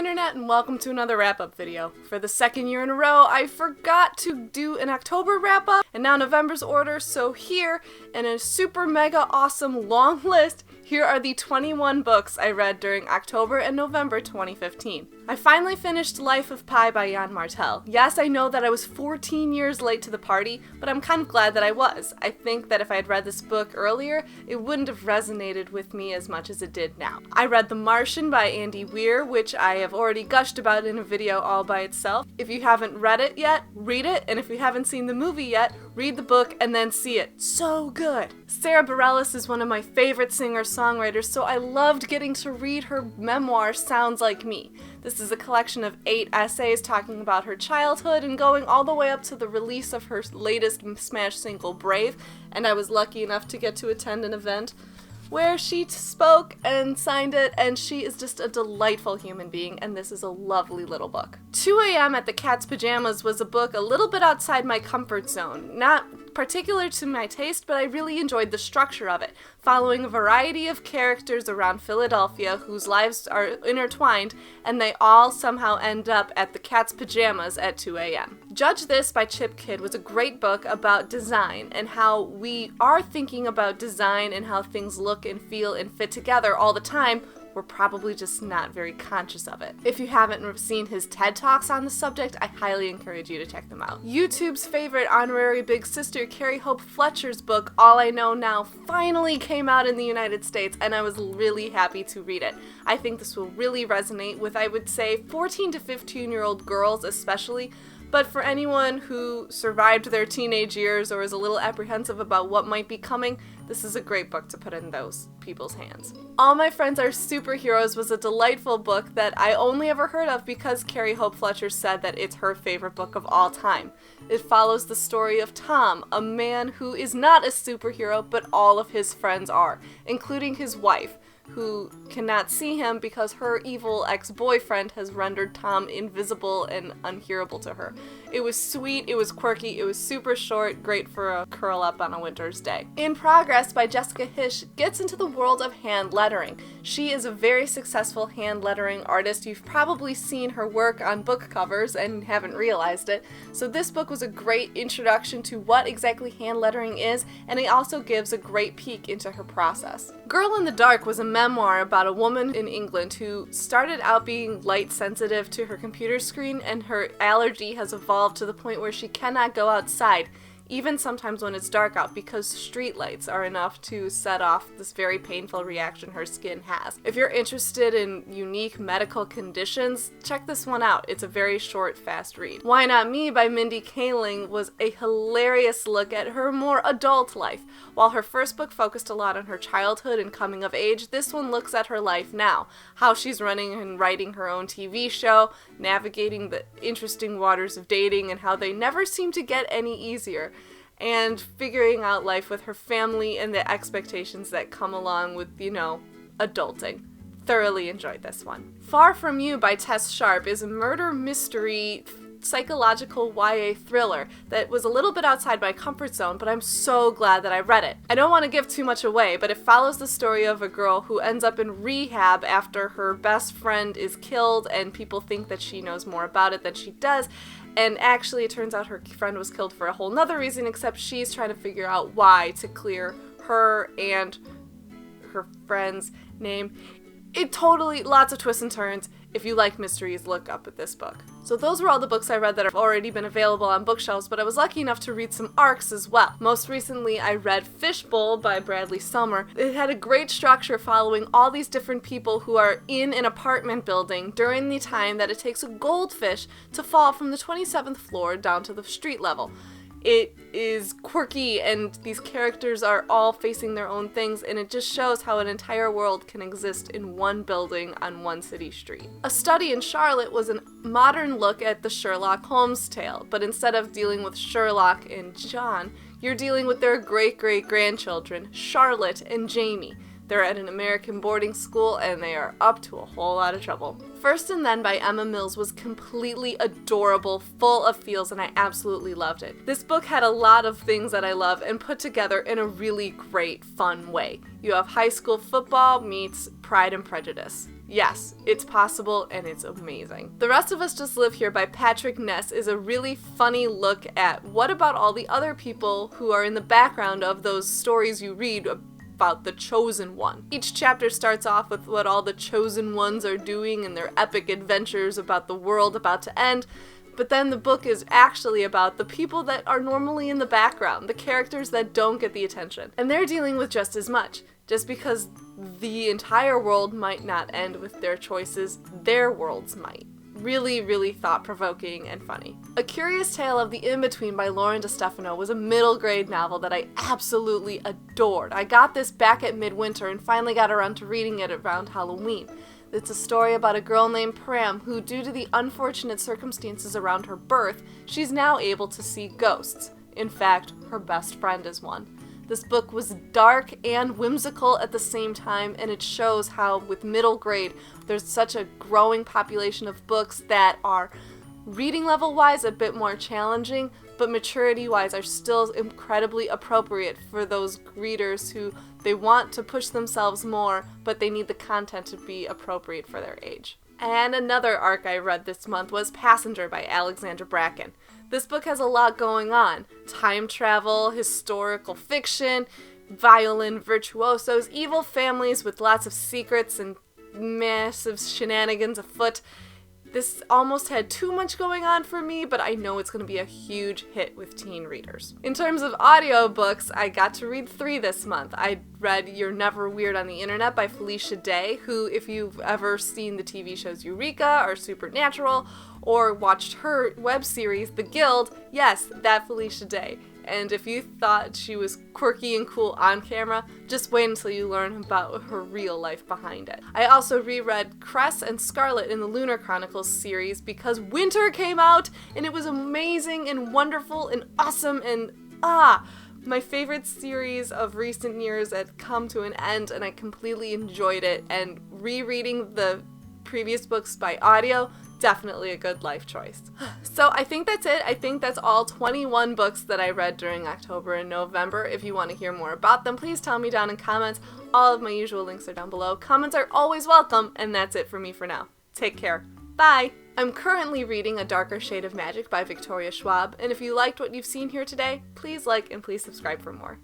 Internet, and welcome to another wrap-up video. For the second year in a row, I forgot to do an October wrap-up, and now November's order, so here, in a super mega awesome long list, here are the 21 books I read during October and November 2015. I finally finished Life of Pi by Yann Martel. Yes, I know that I was 14 years late to the party, but I'm kind of glad that I was. I think that if I had read this book earlier, it wouldn't have resonated with me as much as it did now. I read The Martian by Youre, which I have already gushed about in a video all by itself. If you haven't read it yet, read it, and if you haven't seen the movie yet, read the book and then see it. So good! Sarah Bareilles is one of my favorite singer-songwriters, so I loved getting to read her memoir, Sounds Like Me. This is a collection of 8 essays talking about her childhood and going all the way up to the release of her latest smash single, Brave, and I was lucky enough to get to attend an event where she spoke and signed it, and she is just a delightful human being, and this is a lovely little book. 2 a.m. at the Cat's Pajamas was a book a little bit outside my comfort zone. Not particular to my taste, but I really enjoyed the structure of it, following a variety of characters around Philadelphia whose lives are intertwined, and they all somehow end up at the Cat's Pajamas at 2 a.m. Judge This by Chip Kidd was a great book about design and how we are thinking about design and how things look and feel and fit together all the time. We're probably just not very conscious of it. If you haven't seen his TED Talks on the subject, I highly encourage you to check them out. YouTube's favorite honorary big sister, Carrie Hope Fletcher's book, All I Know Now, finally came out in the United States, and I was really happy to read it. I think this will really resonate with, I would say, 14 to 15-year-old girls especially, but for anyone who survived their teenage years or is a little apprehensive about what might be coming, this is a great book to put in those people's hands. All My Friends Are Superheroes was a delightful book that I only ever heard of because Carrie Hope Fletcher said that it's her favorite book of all time. It follows the story of Tom, a man who is not a superhero, but all of his friends are, including his wife, who cannot see him because her evil ex-boyfriend has rendered Tom invisible and unhearable to her. It was sweet, it was quirky, it was super short, great for a curl up on a winter's day. In Progress by Jessica Hische gets into the world of hand lettering. She is a very successful hand lettering artist. You've probably seen her work on book covers and haven't realized it. So this book was a great introduction to what exactly hand lettering is, and it also gives a great peek into her process. Girl in the Dark was a memoir about a woman in England who started out being light sensitive to her computer screen, and her allergy has evolved to the point where she cannot go outside, even sometimes when it's dark out, because streetlights are enough to set off this very painful reaction her skin has. If you're interested in unique medical conditions, check this one out. It's a very short, fast read. Why Not Me by Mindy Kaling was a hilarious look at her more adult life. While her first book focused a lot on her childhood and coming of age, this one looks at her life now, how she's running and writing her own TV show, navigating the interesting waters of dating, and how they never seem to get any easier, and figuring out life with her family and the expectations that come along with, adulting. Thoroughly enjoyed this one. Far From You by Tess Sharp is a murder mystery psychological YA thriller that was a little bit outside my comfort zone, but I'm so glad that I read it. I don't want to give too much away, but it follows the story of a girl who ends up in rehab after her best friend is killed, and people think that she knows more about it than she does. And actually, it turns out her friend was killed for a whole nother reason, except she's trying to figure out why to clear her and her friend's name. It totally, lots of twists and turns. If you like mysteries, look up at this book. So those were all the books I read that have already been available on bookshelves, but I was lucky enough to read some ARCs as well. Most recently, I read Fishbowl by Bradley Sommer. It had a great structure following all these different people who are in an apartment building during the time that it takes a goldfish to fall from the 27th floor down to the street level. It is quirky, and these characters are all facing their own things, and it just shows how an entire world can exist in one building on one city street. A Study in Charlotte was a modern look at the Sherlock Holmes tale, but instead of dealing with Sherlock and John, you're dealing with their great-great-grandchildren, Charlotte and Jamie. They're at an American boarding school, and they are up to a whole lot of trouble. First and Then by Emma Mills was completely adorable, full of feels, and I absolutely loved it. This book had a lot of things that I love and put together in a really great, fun way. You have high school football meets Pride and Prejudice. Yes, it's possible and it's amazing. The Rest of Us Just Live Here by Patrick Ness is a really funny look at what about all the other people who are in the background of those stories you read about the Chosen One. Each chapter starts off with what all the Chosen Ones are doing and their epic adventures about the world about to end, but then the book is actually about the people that are normally in the background, the characters that don't get the attention. And they're dealing with just as much. Just because the entire world might not end with their choices, their worlds might. Really, really thought-provoking and funny. A Curious Tale of the In-Between by Lauren DeStefano was a middle grade novel that I absolutely adored. I got this back at midwinter and finally got around to reading it around Halloween. It's a story about a girl named Pram who, due to the unfortunate circumstances around her birth, she's now able to see ghosts. In fact, her best friend is one. This book was dark and whimsical at the same time, and it shows how, with middle grade, there's such a growing population of books that are, reading level-wise, a bit more challenging, but maturity-wise are still incredibly appropriate for those readers who they want to push themselves more, but they need the content to be appropriate for their age. And another arc I read this month was Passenger by Alexandra Bracken. This book has a lot going on. Time travel, historical fiction, violin virtuosos, evil families with lots of secrets and massive shenanigans afoot. This almost had too much going on for me, but I know it's going to be a huge hit with teen readers. In terms of audiobooks, I got to read 3 this month. I read You're Never Weird on the Internet by Felicia Day, who, if you've ever seen the TV shows Eureka or Supernatural, or watched her web series, The Guild, yes, that Felicia Day. And if you thought she was quirky and cool on camera, just wait until you learn about her real life behind it. I also reread Cress and Scarlet in the Lunar Chronicles series because winter came out and it was amazing and wonderful and awesome and my favorite series of recent years had come to an end and I completely enjoyed it, and rereading the previous books by audio, definitely a good life choice. So I think that's it. I think that's all 21 books that I read during October and November. If you want to hear more about them, please tell me down in comments. All of my usual links are down below. Comments are always welcome, and that's it for me for now. Take care. Bye! I'm currently reading A Darker Shade of Magic by Victoria Schwab, and if you liked what you've seen here today, please like and please subscribe for more.